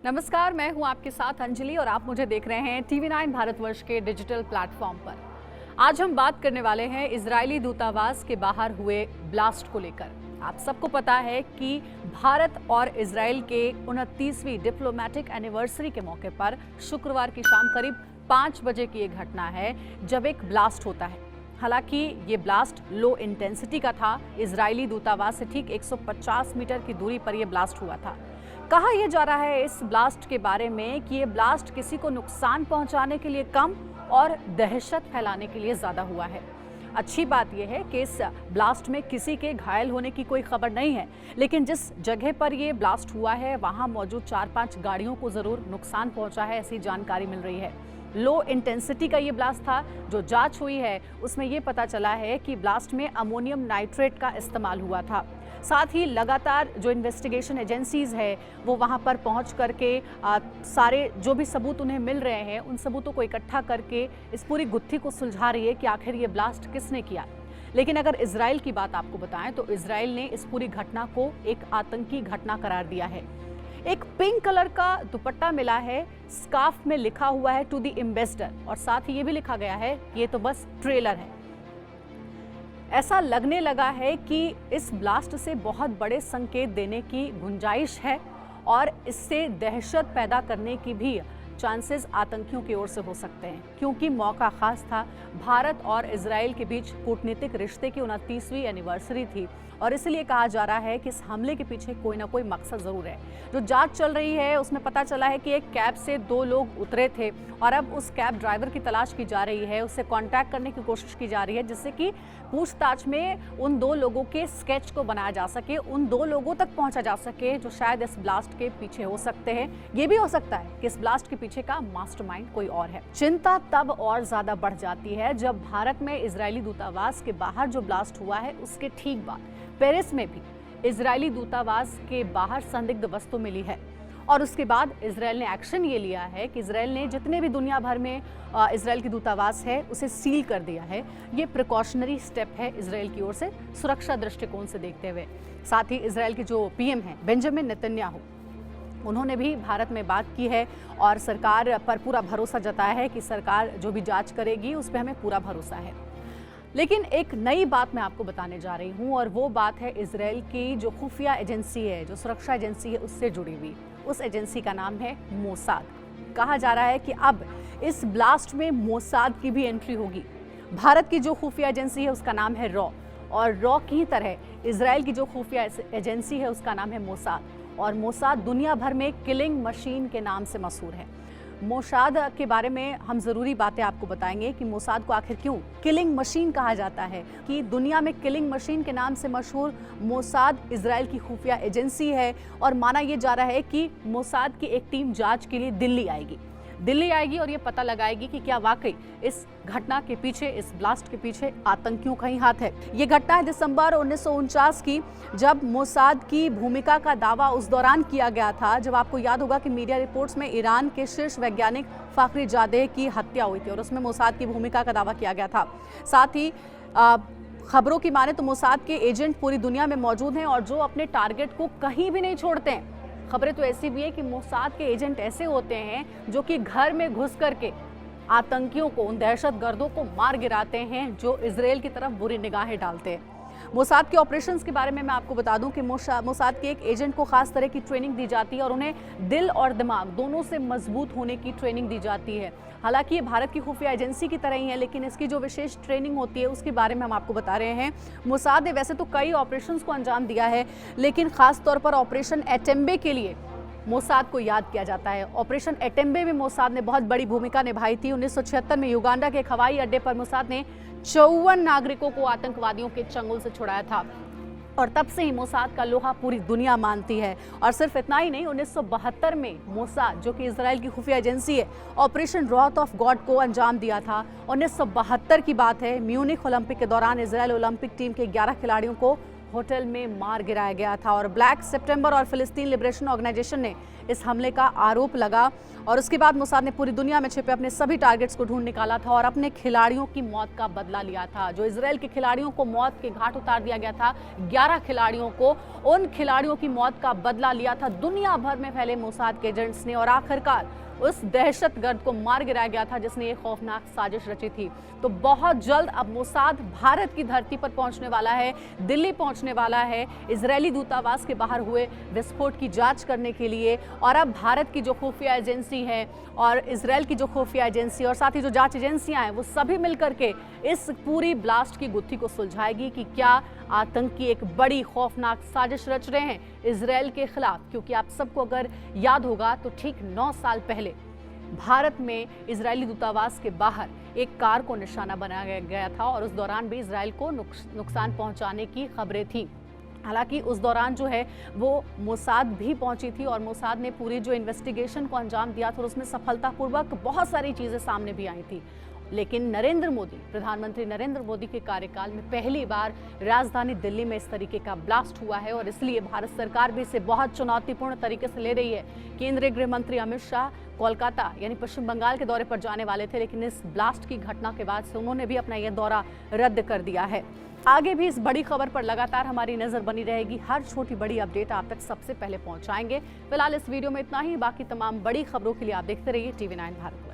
नमस्कार, मैं हूं आपके साथ अंजलि और आप मुझे देख रहे हैं TV9 भारतवर्ष के डिजिटल प्लेटफॉर्म पर। आज हम बात करने वाले हैं इजरायली दूतावास के बाहर हुए ब्लास्ट को लेकर। आप सबको पता है कि भारत और इजरायल के 29वीं डिप्लोमेटिक एनिवर्सरी के मौके पर शुक्रवार की शाम करीब 5 बजे की ये घटना है जब एक ब्लास्ट होता है। हालांकि ये ब्लास्ट लो इंटेंसिटी का था। इजरायली दूतावास से ठीक 150 मीटर की दूरी पर यह ब्लास्ट हुआ था। कहा यह जा रहा है इस ब्लास्ट के बारे में कि ये ब्लास्ट किसी को नुकसान पहुंचाने के लिए कम और दहशत फैलाने के लिए ज्यादा हुआ है। अच्छी बात यह है कि इस ब्लास्ट में किसी के घायल होने की कोई खबर नहीं है, लेकिन जिस जगह पर यह ब्लास्ट हुआ है वहां मौजूद 4-5 गाड़ियों को जरूर नुकसान पहुंचा है, ऐसी जानकारी मिल रही है। लो इंटेंसिटी का ये ब्लास्ट था। जो जांच हुई है उसमें ये पता चला है कि ब्लास्ट में अमोनियम नाइट्रेट का इस्तेमाल हुआ था। साथ ही लगातार जो इन्वेस्टिगेशन एजेंसीज है वो वहां पर पहुंच करके सारे जो भी सबूत उन्हें मिल रहे हैं उन सबूतों को इकट्ठा करके इस पूरी गुत्थी को सुलझा रही है कि आखिर ये ब्लास्ट किसने किया। लेकिन अगर इजराइल की बात आपको बताएं तो इजराइल ने इस पूरी घटना को एक आतंकी घटना करार दिया है। एक पिंक कलर का दुपट्टा मिला है, स्कार्फ में लिखा हुआ है टू द एम्बेसडर और साथ ही ये भी लिखा गया है ये तो बस ट्रेलर है। ऐसा लगने लगा है कि इस ब्लास्ट से बहुत बड़े संकेत देने की गुंजाइश है और इससे दहशत पैदा करने की भी चांसेस आतंकियों की ओर से हो सकते हैं, क्योंकि मौका खास था। भारत और इजराइल के बीच कूटनीतिक रिश्ते की 29वीं एनिवर्सरी थी और इसलिए कहा जा रहा है कि इस हमले के पीछे कोई ना कोई मकसद जरूर है। जो जांच चल रही है उसमें पता चला है कि एक कैब से 2 लोग उतरे थे और अब उस कैब ड्राइवर की तलाश की जा रही है, उससे कांटेक्ट करने की कोशिश की जा रही है जिससे कि पूछताछ में उन 2 लोगों के स्केच को बनाया जा सके, उन 2 लोगों तक पहुंचा जा सके जो शायद इस ब्लास्ट के पीछे हो सकते हैं। ये भी हो सकता है कि इस ब्लास्ट के पीछे का मास्टरमाइंड कोई और है। चिंता तब और ज्यादा बढ़ जाती है जब भारत में इजरायली दूतावास के बाहर जो ब्लास्ट हुआ है उसके ठीक बाद पेरिस में भी इजरायली दूतावास के बाहर संदिग्ध वस्तु मिली है और उसके बाद इजरायल ने एक्शन ये लिया है कि इजरायल ने जितने भी दुनिया भर में इजरायल की दूतावास है उसे सील कर दिया है। ये प्रिकॉशनरी स्टेप है इजरायल की ओर से सुरक्षा दृष्टिकोण से देखते हुए। साथ ही इजरायल के जो पीएम हैं बेंजामिन नेतन्याहू, उन्होंने भी भारत में बात की है और सरकार पर पूरा भरोसा जताया है कि सरकार जो भी जांच करेगी उस पर हमें पूरा भरोसा है। लेकिन एक नई बात मैं आपको बताने जा रही हूं और वो बात है इजरायल की जो खुफिया एजेंसी है, जो सुरक्षा एजेंसी है उससे जुड़ी हुई। उस एजेंसी का नाम है मोसाद। कहा जा रहा है कि अब इस ब्लास्ट में मोसाद की भी एंट्री होगी। भारत की जो खुफिया एजेंसी है उसका नाम है रॉ और रॉ की तरह इजरायल की जो खुफिया एजेंसी है उसका नाम है मोसाद और मोसाद दुनिया भर में किलिंग मशीन के नाम से मशहूर है। मोसाद के बारे में हम ज़रूरी बातें आपको बताएंगे कि मोसाद को आखिर क्यों किलिंग मशीन कहा जाता है, कि दुनिया में किलिंग मशीन के नाम से मशहूर मोसाद इजरायल की खुफिया एजेंसी है और माना यह जा रहा है कि मोसाद की एक टीम जांच के लिए दिल्ली आएगी और ये पता लगाएगी कि क्या वाकई इस घटना के पीछे, इस ब्लास्ट के पीछे आतंकियों का ही हाथ है। ये घटना है दिसंबर 1949 की, जब मोसाद की भूमिका का दावा उस दौरान किया गया था जब आपको याद होगा कि मीडिया रिपोर्ट्स में ईरान के शीर्ष वैज्ञानिक फाखरीजादे की हत्या हुई थी और उसमें मोसाद की भूमिका का दावा किया गया था। साथ ही खबरों की माने तो मोसाद के एजेंट पूरी दुनिया में मौजूद हैं और जो अपने टारगेट को कहीं भी नहीं छोड़ते हैं। खबरें तो ऐसी भी है कि मोसाद के एजेंट ऐसे होते हैं जो कि घर में घुस करके आतंकियों को, उन दहशतगर्दों को मार गिराते हैं जो इजरायल की तरफ बुरी निगाहें डालते हैं। मोसाद के ऑपरेशंस के बारे में मैं आपको बता दूं कि मोसाद के एक एजेंट को खास तरह की ट्रेनिंग दी जाती है और उन्हें दिल और दिमाग दोनों से मजबूत होने की ट्रेनिंग दी जाती है। हालांकि ये भारत की खुफिया एजेंसी की तरह ही है, लेकिन इसकी जो विशेष ट्रेनिंग होती है उसके बारे में हम आपको बता रहे हैं। मोसाद ने वैसे तो कई ऑपरेशंस को अंजाम दिया है, लेकिन खास तौर पर ऑपरेशन एटेम्बे के लिए मोसाद को याद किया जाता है। ऑपरेशन एटेम्बे में मोसाद ने बहुत बड़ी भूमिका निभाई थी। 1976 में युगांडा के एक हवाई अड्डे पर मोसाद ने 54 नागरिकों को आतंकवादियों के चंगुल से छुड़ाया था और तब से ही मोसाद का लोहा पूरी दुनिया मानती है। और सिर्फ इतना ही नहीं, 1972 में मोसाद, जो कि इजरायल की खुफिया एजेंसी है, ऑपरेशन रॉथ ऑफ गॉड को अंजाम दिया था। 1972 की बात है, म्यूनिख ओलंपिक के दौरान इजरायल ओलंपिक टीम के 11 खिलाड़ियों को होटल में मार गिराया गया था और ब्लैक सितंबर और फिलिस्तीन लिबरेशन ऑर्गेनाइजेशन ने इस हमले का आरोप लगा और उसके बाद मोसाद ने पूरी दुनिया में छिपे अपने सभी टारगेट्स को ढूंढ निकाला था और अपने खिलाड़ियों की मौत का बदला लिया था। जो इजराइल के खिलाड़ियों को मौत के घाट उतार दिया गया था, 11 खिलाड़ियों को, उन खिलाड़ियों की मौत का बदला लिया था दुनिया भर में फैले मोसाद के एजेंट्स ने और आखिरकार उस दहशतगर्द को मार गिराया गया था जिसने ये खौफनाक साजिश रची थी। तो बहुत जल्द अब मोसाद भारत की धरती पर पहुंचने वाला है, दिल्ली पहुंचने वाला है इजरायली दूतावास के बाहर हुए विस्फोट की जांच करने के लिए। और अब भारत की जो खुफिया एजेंसी है और इजराइल की जो खुफिया एजेंसी और साथ ही जो जांच एजेंसियां हैं वो सभी मिलकर के इस पूरी ब्लास्ट की गुत्थी को सुलझाएगी कि क्या आतंकी एक बड़ी खौफनाक साजिश रच रहे हैं इजराइल के खिलाफ। क्योंकि आप सबको अगर याद होगा तो ठीक 9 साल पहले भारत में इजरायली दूतावास के बाहर एक कार को निशाना बनाया गया था और उस दौरान भी इजराइल को नुकसान पहुंचाने की खबरें थी। हालांकि उस दौरान जो है वो मोसाद भी पहुंची थी और मोसाद ने पूरी जो इन्वेस्टिगेशन को अंजाम दिया था और उसमें सफलतापूर्वक बहुत सारी चीज़ें सामने भी आई थी। लेकिन नरेंद्र मोदी, प्रधानमंत्री नरेंद्र मोदी के कार्यकाल में पहली बार राजधानी दिल्ली में इस तरीके का ब्लास्ट हुआ है और इसलिए भारत सरकार भी इसे बहुत चुनौतीपूर्ण तरीके से ले रही है। केंद्रीय गृह मंत्री अमित शाह कोलकाता यानी पश्चिम बंगाल के दौरे पर जाने वाले थे, लेकिन इस ब्लास्ट की घटना के बाद से उन्होंने भी अपना यह दौरा रद्द कर दिया है। आगे भी इस बड़ी खबर पर लगातार हमारी नजर बनी रहेगी। हर छोटी बड़ी अपडेट आप तक सबसे पहले पहुंचाएंगे। फिलहाल इस वीडियो में इतना ही। बाकी तमाम बड़ी खबरों के लिए आप देखते रहिए TV9 भारत।